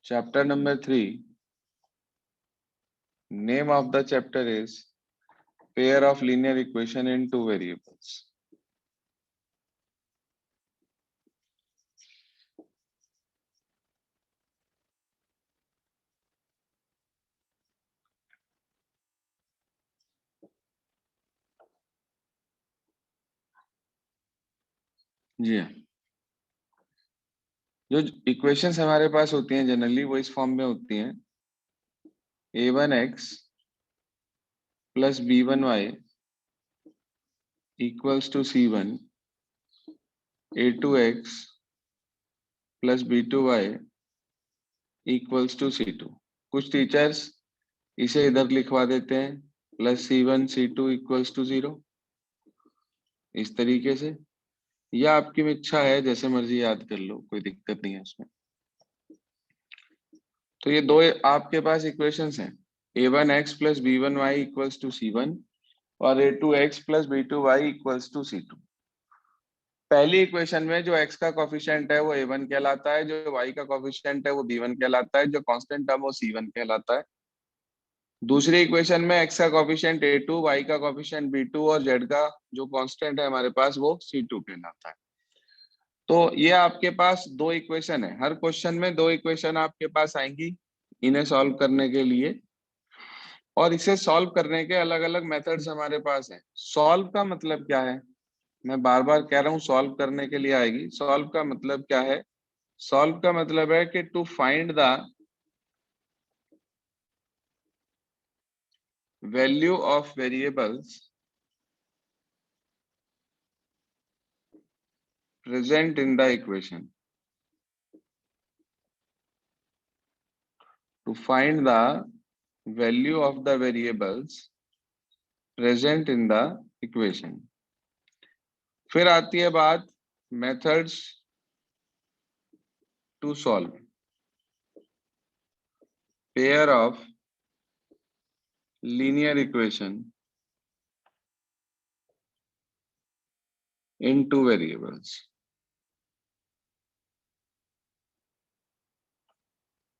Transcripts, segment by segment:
Chapter number 3. Name of the chapter is Pair of linear equation in two variables. जी हाँ, जो equations हमारे पास होती हैं जनरली वो इस फॉर्म में होती हैं a1x plus b1y equals to c1, a2x plus b2y equals to c2. कुछ टीचर्स इसे इधर लिखवा देते हैं plus c1 c2 equals to 0 इस तरीके से, या आपकी इच्छा है जैसे मर्जी याद कर लो, कोई दिक्कत नहीं है उसमें। तो ये दो आपके पास इक्वेशंस हैं, a1x plus b1y equals to c1 और a2x plus b2y equals to c2। पहली इक्वेशन में जो x का कोफिशिएंट है वो a1 कहलाता है, जो y का कोफिशिएंट है वो b1 कहलाता है, जो कांस्टेंट टर्म वो c1 कहलाता है। दूसरी इक्वेशन में x का कोफिशिएंट a2, y का कोफिशिएंट b2 और z का जो कांस्टेंट है हमारे पास वो c2 कहलाता है। तो ये आपके पास दो इक्वेशन है, हर क्वेश्चन में दो इक्वेशन आपके पास आएंगी इन्हें सॉल्व करने के लिए, और इसे सॉल्व करने के अलग अलग मेथड्स हमारे पास हैं। सॉल्व का मतलब क्या है, मैं बार बार कह रहा हूँ, सॉल्व करने के लिए आएगी। सॉल्व का मतलब क्या है? सॉल्व का मतलब है कि to find the value of variables present in the equation, to find the value of the variables present in the equation। फिर आती है बात methods to solve pair of linear equation in two variables.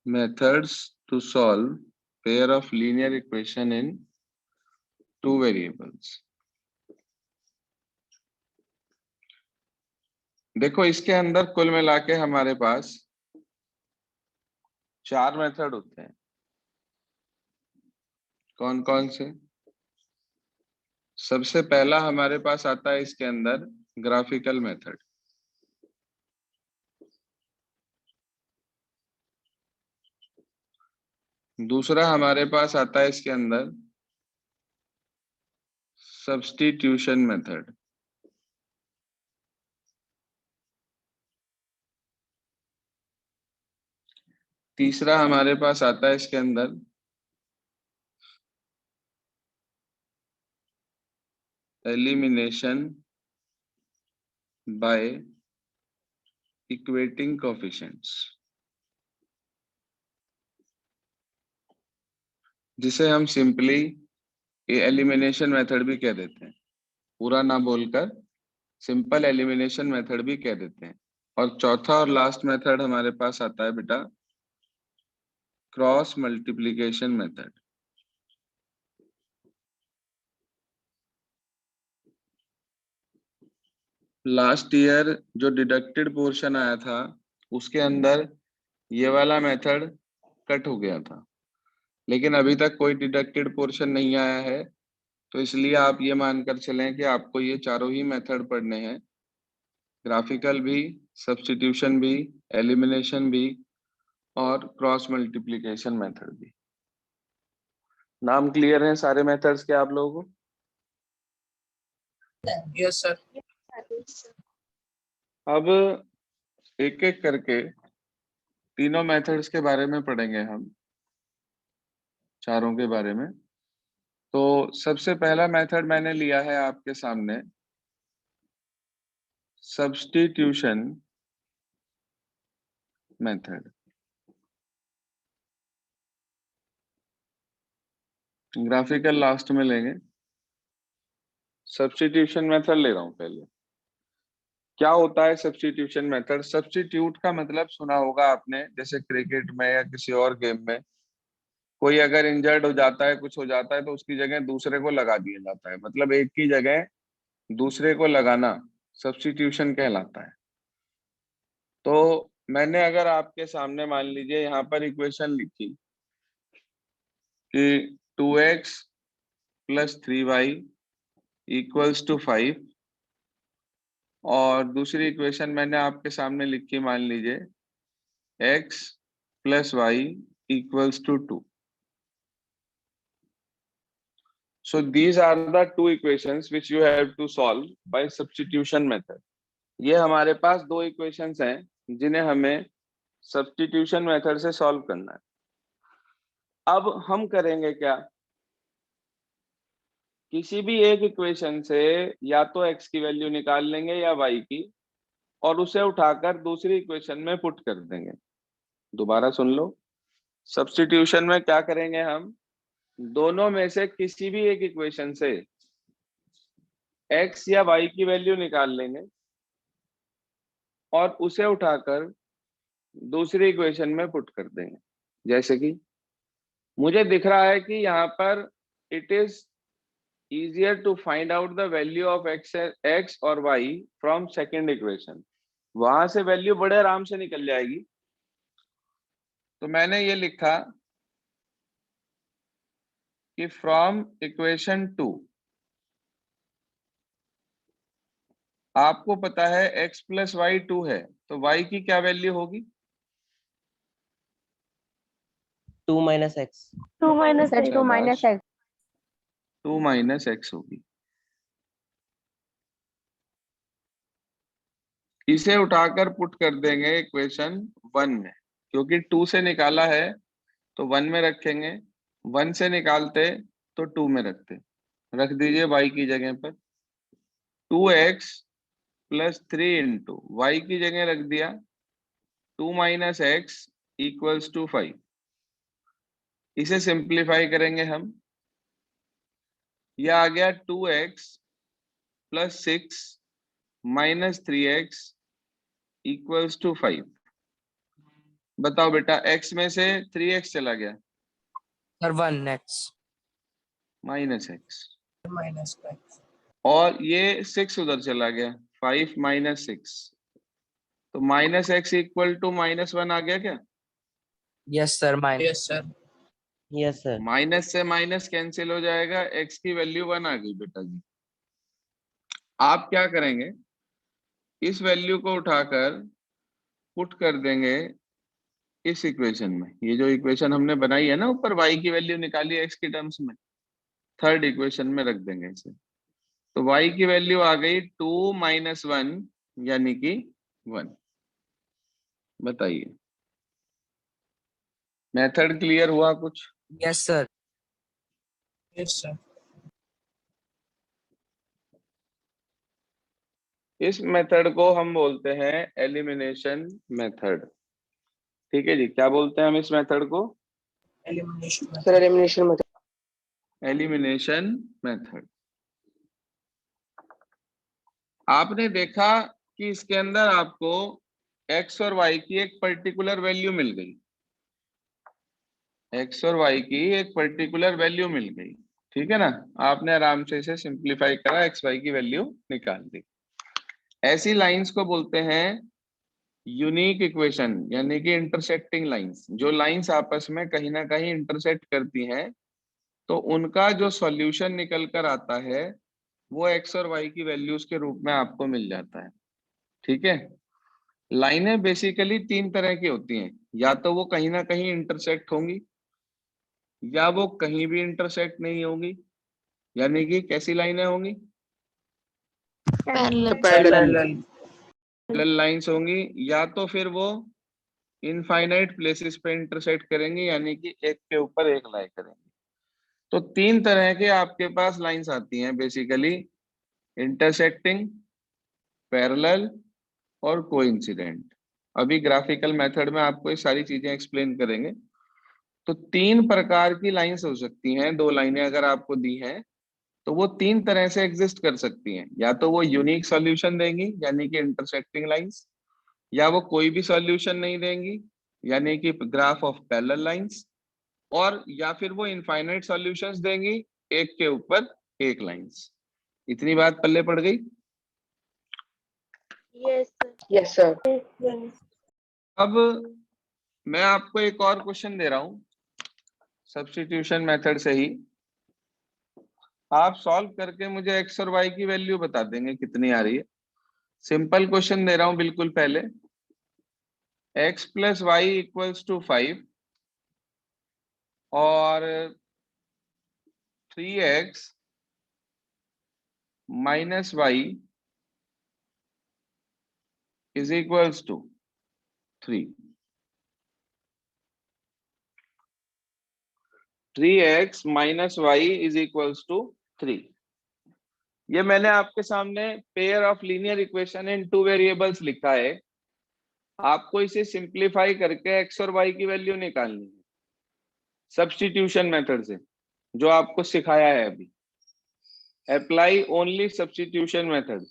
Methods to solve pair of linear equation in two variables। देखो इसके अंदर कुल मिला के हमारे पास चार मेथड होते हैं। कौन कौन से? सबसे पहला हमारे पास आता है इसके अंदर ग्राफिकल मेथड। दूसरा हमारे पास आता है इसके अंदर सब्स्टिट्यूशन मेथड। तीसरा हमारे पास आता है इसके अंदर एलिमिनेशन बाय इक्वेटिंग कोएफिशिएंट्स, जिसे हम सिंपली एलिमिनेशन मेथड भी कह देते हैं, पूरा ना बोलकर सिंपल एलिमिनेशन मेथड भी कह देते हैं। और चौथा और लास्ट मेथड हमारे पास आता है बेटा cross multiplication method. Last year जो डिडक्टेड पोर्शन आया था उसके अंदर ये वाला मेथड कट हो गया था, लेकिन अभी तक कोई डिडक्टेड पोर्शन नहीं आया है, तो इसलिए आप ये मानकर चलें कि आपको ये चारों ही मेथड पढ़ने हैं, ग्राफिकल भी, सब्स्टिट्यूशन भी, एलिमिनेशन भी और क्रॉस मल्टीप्लिकेशन मेथड भी। नाम क्लियर है सारे मेथड्स के आप लोगों को? Yes sir. अब एक एक करके तीनों मेथड्स के बारे में पढ़ेंगे हम, चारों के बारे में। तो सबसे पहला मेथड मैंने लिया है आपके सामने सब्स्टिट्यूशन मेथड। ग्राफिकल लास्ट में लेंगे, सब्स्टिट्यूशन मेथड ले रहा हूं पहले। क्या होता है सब्स्टिट्यूशन मेथड? सब्स्टिट्यूट का मतलब सुना होगा आपने, जैसे क्रिकेट में या किसी और गेम में कोई अगर इंजर्ड हो जाता है, कुछ हो जाता है, तो उसकी जगह दूसरे को लगा दिया जाता है, मतलब एक की जगह दूसरे को लगाना सब्स्टिट्यूशन कहलाता है। तो मैंने अगर आपके सामने मान लीजिए यहाँ पर इक्वेशन लिखी कि 2x plus 3y equals to 5, और दूसरी इक्वेशन मैंने आपके सामने लिखी, मान लीजिए x plus y equals to 2। So these are the two equations which you have to solve by substitution method. ये हमारे पास दो इक्वेशंस हैं जिन्हें हमें सब्स्टिट्यूशन मेथड से सॉल्व करना है। अब हम करेंगे क्या, किसी भी एक इक्वेशन से या तो x की वैल्यू निकाल लेंगे या y की, और उसे उठाकर दूसरी इक्वेशन में पुट कर देंगे। दोबारा सुन लो, सब्स्टिट्यूशन में क्या करेंगे, हम दोनों में से किसी भी एक इक्वेशन से x या y की वैल्यू निकाल लेंगे और उसे उठाकर दूसरी इक्वेशन में पुट कर देंगे। जैसे कि मुझे दिख रहा है कि यहाँ पर it is easier to find out the value of x और y from second equation, वहां से वैल्यू बड़े आराम से निकल जाएगी। तो मैंने ये लिखा कि फ्रॉम इक्वेशन 2 आपको पता है x प्लस वाई 2 है, तो y की क्या वैल्यू होगी? 2 minus x. 2 minus x. 2 minus x. 2 minus x होगी। इसे उठाकर पुट कर देंगे इक्वेशन 1 में, क्योंकि 2 से निकाला है तो 1 में रखेंगे, 1 से निकालते तो 2 में रखते। रख दीजिए y की जगह पर 2x प्लस 3 इंटू वाई की जगह रख दिया 2 माइनस एक्स इक्वल्स टू 5। इसे सिंप्लीफाई करेंगे हम, यह आ गया 2x plus 6 minus 3x equals to 5। बताओ बेटा, x में से 3x चला गया, sir 1x minus x, minus x. और ये 6 उधर चला गया, 5 माइनस 6, तो माइनस x इक्वल टू -1 आ गया क्या? Yes sir, minus. Yes sir. Yes sir. Minus से माइनस कैंसिल हो जाएगा, x की वैल्यू 1 आ गई बेटा जी। आप क्या करेंगे, इस वैल्यू को उठाकर पुट कर देंगे इस इक्वेशन में। ये जो इक्वेशन हमने बनाई है ना, ऊपर y की वैल्यू निकाली x की टर्म्स में, थर्ड इक्वेशन में रख देंगे इसे। तो y की वैल्यू आ गई 2 माइनस 1 यानी कि 1। बताइए, मेथड क्लियर हुआ कुछ? Yes sir. Yes sir. इस मेथड को हम बोलते हैं एलिमिनेशन मेथड। ठीक है जी, क्या बोलते हैं हम इस मेथड को? Elimination sir, elimination method. Elimination method. आपने देखा कि इसके अंदर आपको x और y की एक पर्टिकुलर वैल्यू मिल गई, x और y की एक पर्टिकुलर वैल्यू मिल गई, ठीक है ना? आपने आराम से इसे सिंप्लीफाई करा, x y की वैल्यू निकाल दी। ऐसी लाइंस को बोलते हैं यूनिक इक्वेशन, यानी कि इंटरसेक्टिंग लाइंस। जो लाइंस आपस में कहीं ना कहीं इंटरसेक्ट करती हैं, तो उनका जो सॉल्यूशन निकल कर आता है वो x और y की वैल्यूज के रूप में आपको मिल जाता है। ठीक है, लाइनें बेसिकली 3 तरह की होती हैं, या तो वो कहीं ना कहीं इंटरसेक्ट होंगी, या वो कहीं भी इंटरसेक्ट नहीं होंगी। यानी कि कैसी लाइनें होंगी? पैरेलल। पैरेलल लाइंस होंगी, या तो फिर वो इनफाइनाइट प्लेसेस पे इंटरसेक्ट करेंगे, यानी कि एक के ऊपर एक लाई करेंगे। तो 3 तरह के आपके पास लाइंस आती हैं बेसिकली, इंटरसेक्टिंग, पैरेलल और कोइंसिडेंट। अभी ग्राफिकल मेथड में आपको ये सारी चीजें एक्सप्लेन करेंगे। तो 3 प्रकार की लाइंस हो सकती हैं, 2 लाइनें अगर आपको दी हैं तो वो तीन तरह से एग्जिस्ट कर सकती हैं, या तो वो यूनिक सॉल्यूशन देंगी यानी कि इंटरसेक्टिंग लाइंस, या वो कोई भी सॉल्यूशन नहीं देंगी यानी कि ग्राफ ऑफ पैरेलल लाइंस, और या फिर वो इनफाइनाइट सॉल्यूशंस देंगी एक के ऊपर एक लाइंस। इतनी बात पल्ले पड़ गई? Yes sir. अब मैं आपको एक और क्वेश्चन दे रहा हूं सब्स्टिट्यूशन मेथड से ही। आप सॉल्व करके मुझे एक्स और वाई की वैल्यू बता देंगे कितनी आ रही है। सिंपल क्वेश्चन दे रहा हूं बिल्कुल पहले। X plus y equals to 5 और 3x minus y is equals to 3। 3x minus y is equals to 3। ये मैंने आपके सामने pair of linear equation in two variables लिखा है। आपको इसे सिंप्लीफाई करके एक्स और वाई की वैल्यू निकालनी है सब्स्टिट्यूशन मेथड से, जो आपको सिखाया है अभी। Apply only substitution method.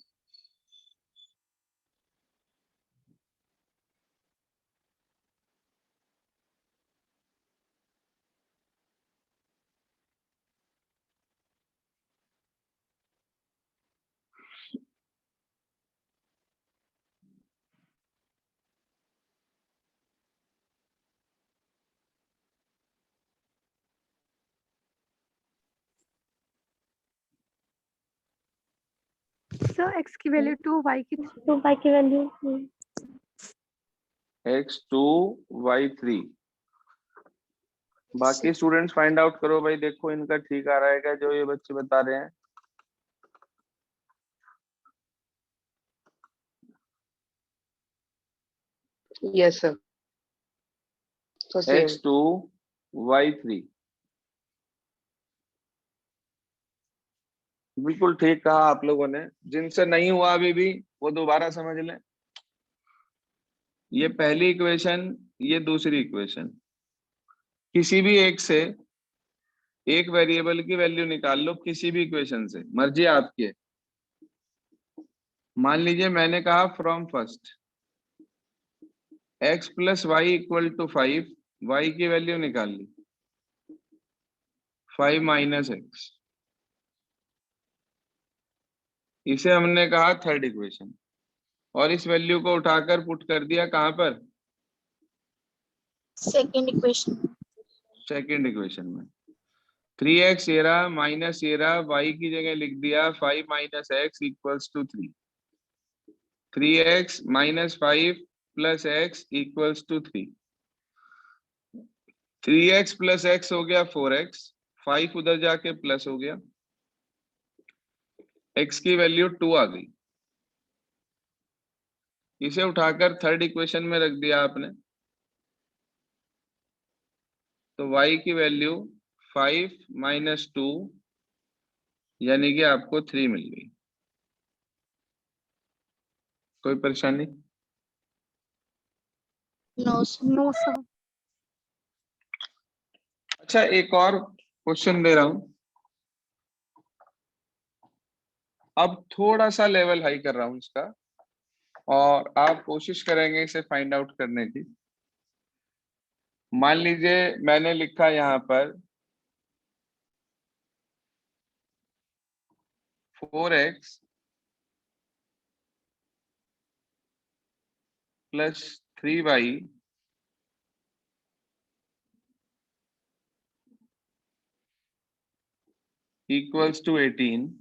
Sir x की वैल्यू 2 y की वैल्यू एक्स 2 वाई 3। बाकी स्टूडेंट्स फाइंड आउट करो भाई, देखो इनका ठीक आ रहा है क्या जो ये बच्चे बता रहे हैं। Yes sir. तो सेम। एक्स 2 वाई 3 बिल्कुल ठीक कहा आप लोगों ने। जिनसे नहीं हुआ अभी भी वो दोबारा समझ लें। ये पहली इक्वेशन, ये दूसरी इक्वेशन, किसी भी एक से एक वेरिएबल की वैल्यू निकाल लो किसी भी इक्वेशन से, मर्जी आपकी है। मान लीजिए मैंने कहा from first x plus y equal to 5, y की वैल्यू निकाल ली 5 माइनस एक्स। इसे हमने कहा थर्ड इक्वेशन, और इस वैल्यू को उठाकर पुट कर दिया कहां पर? Second equation. सेकंड इक्वेशन में 3x ये रहा माइनस ये रहा, y की जगह लिख दिया 5 minus x equals to 3। 3x minus 5 plus x equals to 3। 3x plus x हो गया 4x, 5 उधर जाके प्लस हो गया, x की वैल्यू 2 आ गई। इसे उठाकर थर्ड इक्वेशन में रख दिया आपने, तो y की वैल्यू 5 माइनस 2 यानी कि आपको 3 मिल गई। कोई परेशानी? No no sir. अच्छा एक और क्वेश्चन दे रहा हूं। अब थोड़ा सा लेवल हाई कर रहा हूं इसका, और आप कोशिश करेंगे इसे फाइंड आउट करने की। मान लीजिए मैंने लिखा यहां पर 4x plus 3y equals to 18।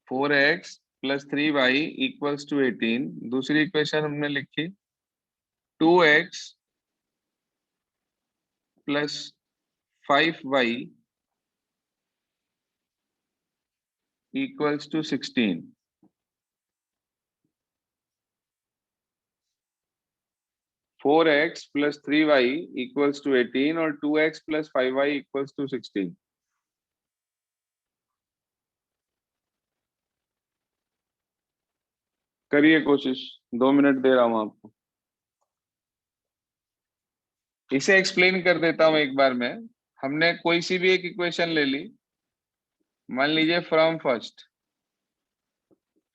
4x plus 3y equals to 18। दूसरी इक्वेशन हमने लिखी 2x plus 5y equals to 16। 4x plus 3y equals to 18 और 2x plus 5y equals to 16। करिए कोशिश, 2 मिनट दे रहा हूं आपको। इसे एक्सप्लेन कर देता हूं एक बार मैं। हमने कोई सी भी एक इक्वेशन ले ली, मान लीजिए from first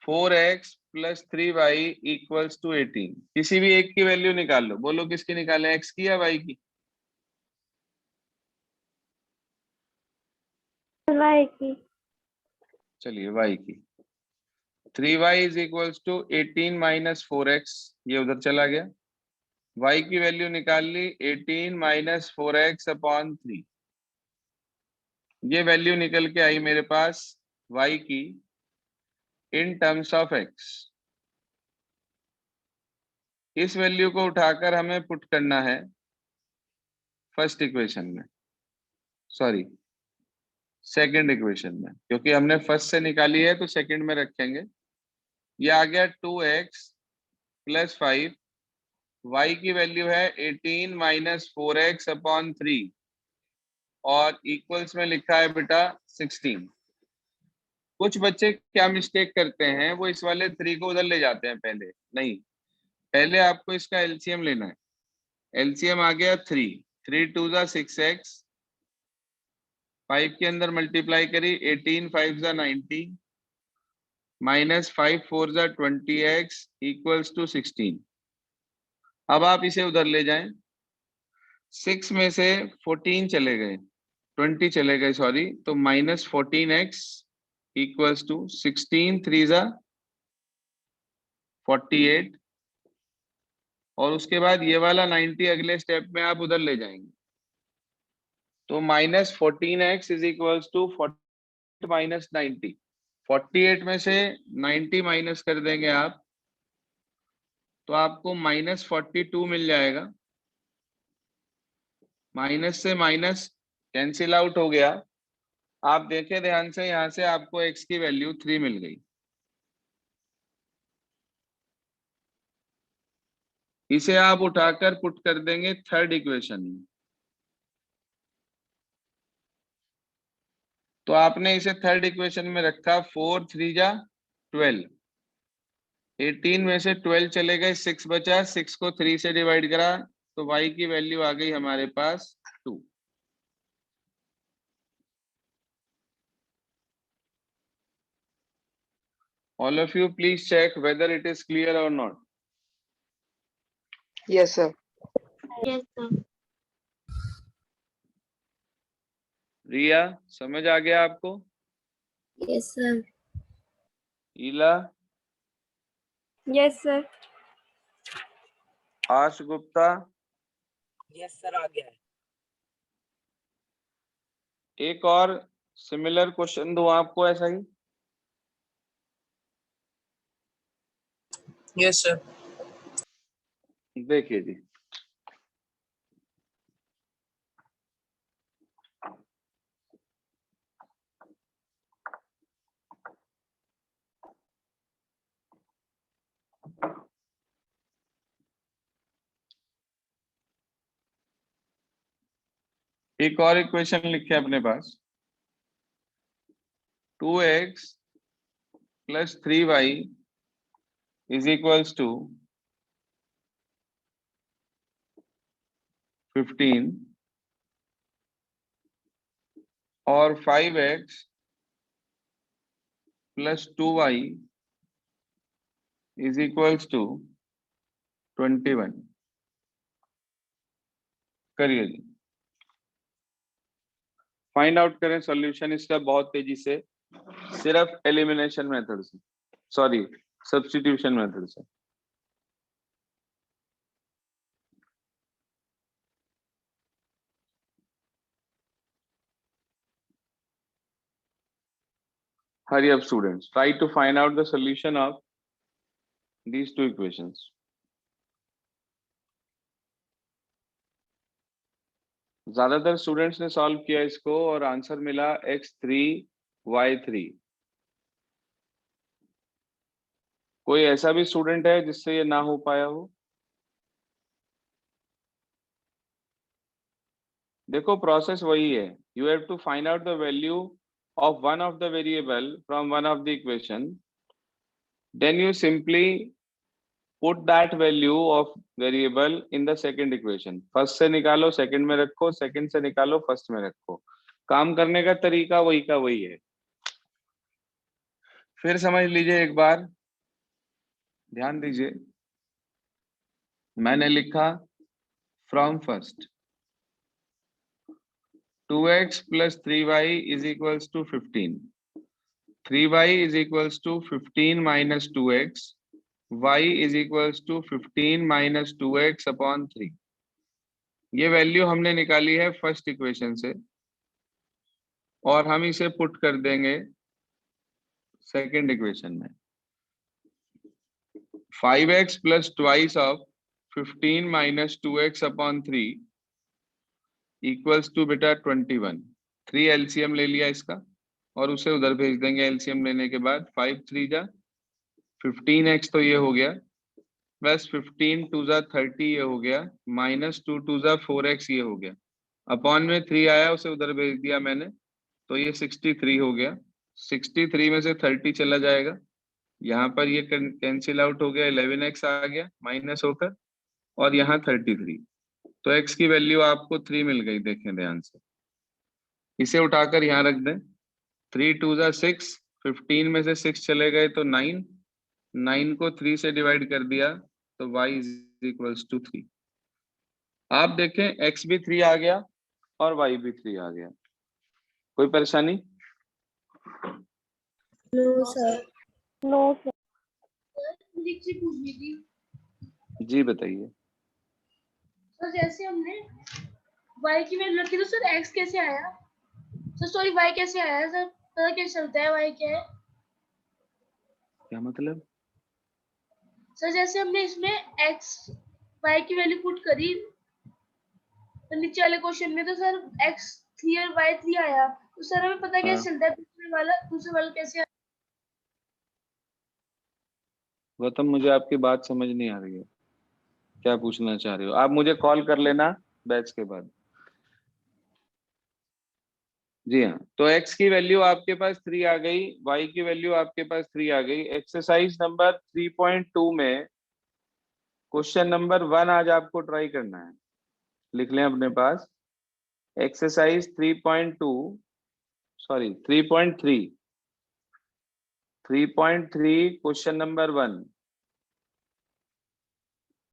4x plus 3y equals to 18, किसी भी एक की वैल्यू निकाल लो, बोलो किसकी निकालें, x की या y की? y की। चलिए y की। 3y is equals to 18 minus 4x, ये उधर चला गया। y की वैल्यू निकाल ली 18 माइनस 4x अपॉन 3, ये वैल्यू निकल के आई मेरे पास y की इन टर्म्स ऑफ x। इस वैल्यू को उठाकर हमें पुट करना है फर्स्ट इक्वेशन में, सॉरी सेकंड इक्वेशन में, क्योंकि हमने फर्स्ट से निकाली है तो सेकंड में रखेंगे। ये आ गया 2x प्लस 5, y की वैल्यू है 18 माइनस 4x अपॉन 3 और इक्वल्स में लिखा है बेटा 16। कुछ बच्चे क्या मिस्टेक करते हैं, वो इस वाले 3 को उधर ले जाते हैं, पहले नहीं, पहले आपको इसका एलसीएम लेना है। एलसीएम आ गया 3, 3 2 जा 6x, 5 के अंदर मल्टीप्लाई करी 18 5 जा 90 माइनस 5 4 जा 20x इक्वल्स टू 16। अब आप इसे उधर ले जाएं, 6 में से 14 चले गए, 20 चले गए सॉरी, तो माइनस 14x इक्वल्स टू 16 3 जा 48, और उसके बाद ये वाला 90 अगले स्टेप में आप उधर ले जाएंगे, तो minus 14x is equals to 40 minus 90, 48 में से 90 माइनस कर देंगे आप, तो आपको माइनस 42 मिल जाएगा। माइनस से माइनस कैंसिल आउट हो गया। आप देखें ध्यान से, यहां से आपको x की वैल्यू 3 मिल गई। इसे आप उठाकर पुट कर देंगे थर्ड इक्वेशन में, तो आपने इसे थर्ड इक्वेशन में रखा, 4 3 जा 12, 18 में से 12 चले गए, 6 बचा, 6 को 3 से डिवाइड करा, तो y की वैल्यू आ गई हमारे पास 2। All of you please check whether it is clear or not. Yes, sir. Yes, sir. रिया समझ आ गया आपको? Yes, sir. ईला, Yes, sir. आश गुप्ता, यस सर आ गया है। एक और सिमिलर क्वेश्चन दो आपको ऐसा ही। Yes sir. देखिए जी, एक और इक्वेशन लिखे अपने पास, 2x plus 3y is equals to 15 और 5x plus 2y is equals to 21। करिए जी, फाइंड आउट करें सॉल्यूशन इसका बहुत तेजी से, सिर्फ एलिमिनेशन मेथड से, सॉरी सब्स्टिट्यूशन मेथड से। Hurry up students, try to find out the solution of these two equations. ज्यादातर स्टूडेंट्स ने सॉल्व किया इसको और आंसर मिला x3 y3। कोई ऐसा भी स्टूडेंट है जिससे ये ना हो पाया हो? देखो प्रोसेस वही है, you have to find out the value of one of the variable from one of the equation, then you simply put that value of variable in the second equation। First से निकालो second में रखो, second से निकालो first में रखो, काम करने का तरीका वही का वही है। फिर समझ लीजिए एक बार, ध्यान दीजिए। मैंने लिखा from first 2x plus 3y is equals to 15. 3y is equals to 15 minus 2x. y is equals to 15 minus 2x upon 3. ये वैल्यू हमने निकाली है फर्स्ट इक्वेशन से और हम इसे पुट कर देंगे सेकंड इक्वेशन में। 5x plus twice of 15 minus 2x upon 3 equals to बेटा 21। 3 एलसीएम ले लिया इसका और उसे उधर भेज देंगे। एलसीएम लेने के बाद 5 3 जा 15x तो ये हो गया, प्लस 15 2 जा 30 ये हो गया, माइनस 2 2 जा 4x ये हो गया, अपॉन में 3 आया उसे उधर भेज दिया मैंने, तो ये 63 हो गया। 63 में से 30 चला जाएगा, यहाँ पर ये कैंसिल आउट हो गया, 11x आ गया माइनस होकर, और यहाँ 33। तो x की वैल्यू आपको 3 मिल गई, देखें ध्यान से। इसे उठाकर यहाँ रख दें। 3 2 जा 6, 15 में से 6 चले गए तो 9, 9 को 3 से डिवाइड कर दिया तो y इज इक्वल्स टू 3। आप देखें x भी 3 आ गया और y भी 3 आ गया। कोई परेशानी? No sir. मुझे एक चीज पूछनी थी जी बताइए। सर। जैसे हमने y की वैल्यू रखी तो सर x कैसे आया? सर सॉरी y कैसे आया सर? पता कैसे चलता है y क्या है? क्या मतलब? सर जैसे हमने इसमें x y की वैल्यू पुट करी तो नीचे वाले क्वेश्चन में तो सर x 3 और y 3 आया, तो सर हमें पता कैसे चलता है दूसरे वाला कैसे आया? गौतम मुझे आपकी बात समझ नहीं आ रही है, क्या पूछना चाह रहे हो आप? मुझे कॉल कर लेना बैच के बाद। जी हाँ, तो x की वैल्यू आपके पास 3 आ गई, y की वैल्यू आपके पास 3 आ गई। एक्सरसाइज नंबर 3.2 में क्वेश्चन नंबर 1 आज आपको ट्राई करना है, लिख लें अपने पास। Exercise 3.2 sorry 3.3 question number 1